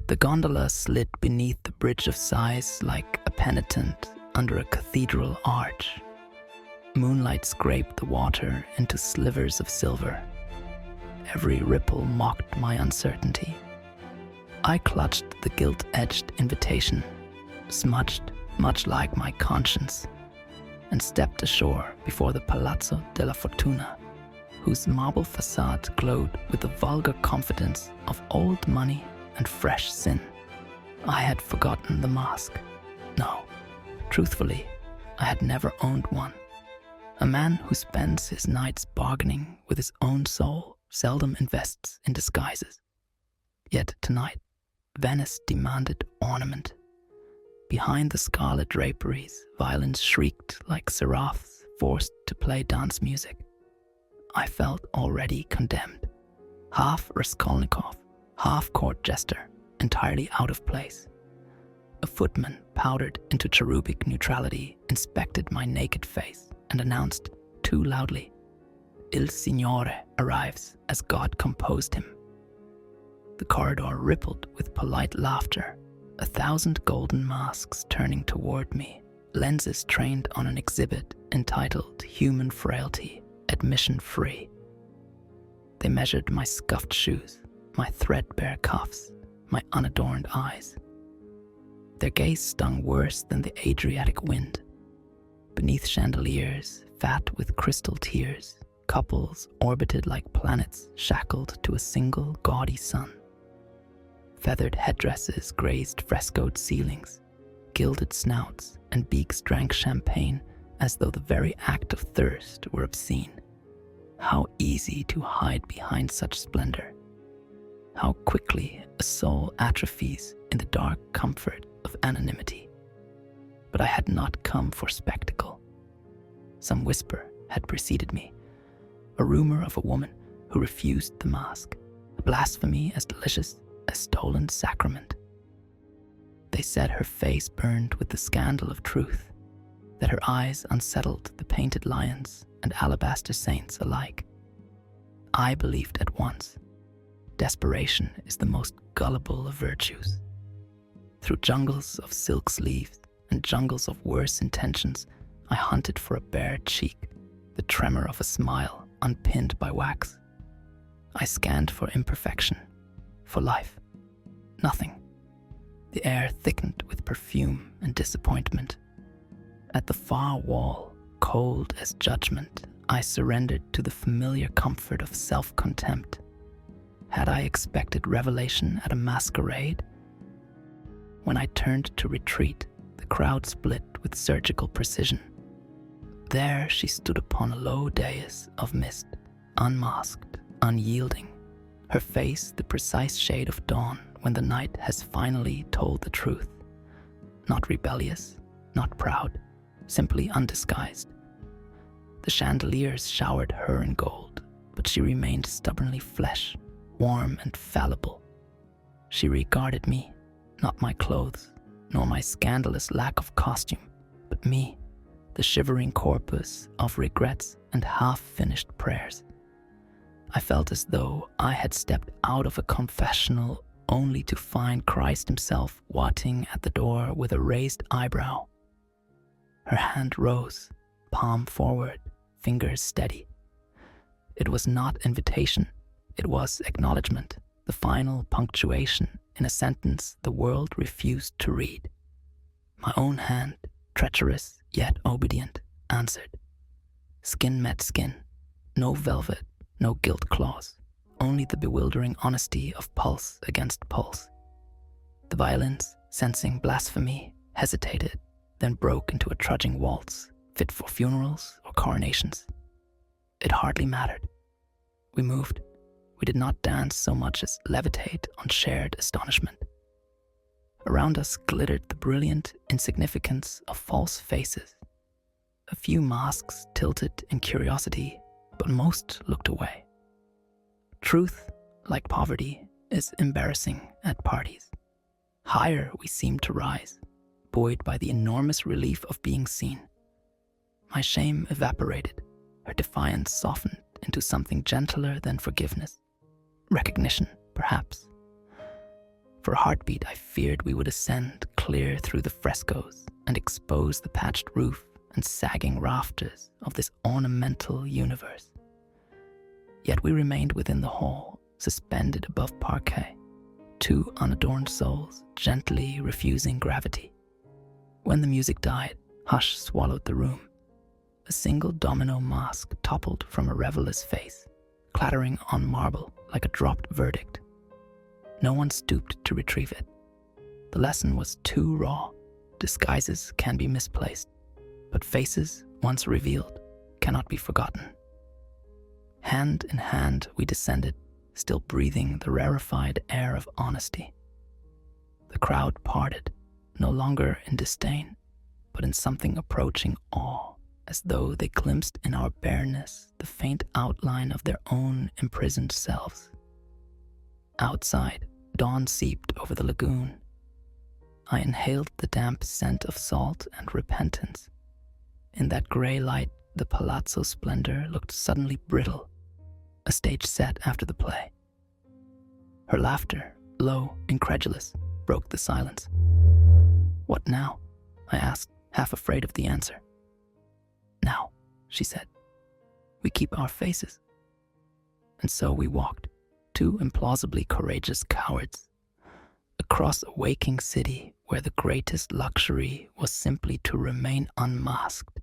The gondola slid beneath the bridge of sighs like a penitent under a cathedral arch. Moonlight scraped the water into slivers of silver. Every ripple mocked my uncertainty. I clutched the gilt-edged invitation, smudged much like my conscience, and stepped ashore before the Palazzo della Fortuna, whose marble facade glowed with the vulgar confidence of old money and fresh sin. I had forgotten the mask. No, truthfully, I had never owned one. A man who spends his nights bargaining with his own soul seldom invests in disguises. Yet tonight, Venice demanded ornament. Behind the scarlet draperies, violins shrieked like seraphs forced to play dance music. I felt already condemned. Half Raskolnikov, half court jester, entirely out of place. A footman, powdered into cherubic neutrality, inspected my naked face and announced, too loudly, "Il Signore arrives as God composed him." The corridor rippled with polite laughter, 1,000 golden masks turning toward me, lenses trained on an exhibit entitled Human Frailty, Admission Free. They measured my scuffed shoes, my threadbare cuffs, my unadorned eyes. Their gaze stung worse than the Adriatic wind. Beneath chandeliers, fat with crystal tears, couples orbited like planets shackled to a single gaudy sun. Feathered headdresses grazed frescoed ceilings, gilded snouts and beaks drank champagne as though the very act of thirst were obscene. How easy to hide behind such splendor. How quickly a soul atrophies in the dark comfort of anonymity. But I had not come for spectacle. Some whisper had preceded me, a rumor of a woman who refused the mask, a blasphemy as delicious as stolen sacrament. They said her face burned with the scandal of truth, that her eyes unsettled the painted lions and alabaster saints alike. I believed at once. Desperation is the most gullible of virtues. Through jungles of silk sleeves and jungles of worse intentions, I hunted for a bare cheek, the tremor of a smile unpinned by wax. I scanned for imperfection, for life. Nothing. The air thickened with perfume and disappointment. At the far wall, cold as judgment, I surrendered to the familiar comfort of self-contempt. Had I expected revelation at a masquerade? When I turned to retreat, the crowd split with surgical precision. There she stood upon a low dais of mist, unmasked, unyielding, her face the precise shade of dawn when the night has finally told the truth. Not rebellious, not proud, simply undisguised. The chandeliers showered her in gold, but she remained stubbornly flesh, warm and fallible. She regarded me, not my clothes, nor my scandalous lack of costume, but me, the shivering corpus of regrets and half-finished prayers. I felt as though I had stepped out of a confessional only to find Christ himself watching at the door with a raised eyebrow. Her hand rose, palm forward, fingers steady. It was not invitation, it was acknowledgement, the final punctuation in a sentence the world refused to read. My own hand, treacherous yet obedient, answered. Skin met skin, no velvet, no gilt claws, only the bewildering honesty of pulse against pulse. The violins, sensing blasphemy, hesitated, then broke into a trudging waltz, fit for funerals or coronations. It hardly mattered. We moved. We did not dance so much as levitate on shared astonishment. Around us glittered the brilliant insignificance of false faces. A few masks tilted in curiosity, but most looked away. Truth, like poverty, is embarrassing at parties. Higher we seemed to rise, buoyed by the enormous relief of being seen. My shame evaporated, her defiance softened into something gentler than forgiveness. Recognition, perhaps. For a heartbeat, I feared we would ascend clear through the frescoes and expose the patched roof and sagging rafters of this ornamental universe. Yet we remained within the hall, suspended above parquet, two unadorned souls gently refusing gravity. When the music died, hush swallowed the room. A single domino mask toppled from a reveler's face, clattering on marble like a dropped verdict. No one stooped to retrieve it. The lesson was too raw. Disguises can be misplaced, but faces, once revealed, cannot be forgotten. Hand in hand, we descended, still breathing the rarefied air of honesty. The crowd parted, no longer in disdain, but in something approaching awe, as though they glimpsed in our bareness the faint outline of their own imprisoned selves. Outside, dawn seeped over the lagoon. I inhaled the damp scent of salt and repentance. In that grey light, the palazzo splendor looked suddenly brittle, a stage set after the play. Her laughter, low, incredulous, broke the silence. "What now?" I asked, half afraid of the answer. "Now," she said, "we keep our faces." And so we walked, two implausibly courageous cowards, across a waking city where the greatest luxury was simply to remain unmasked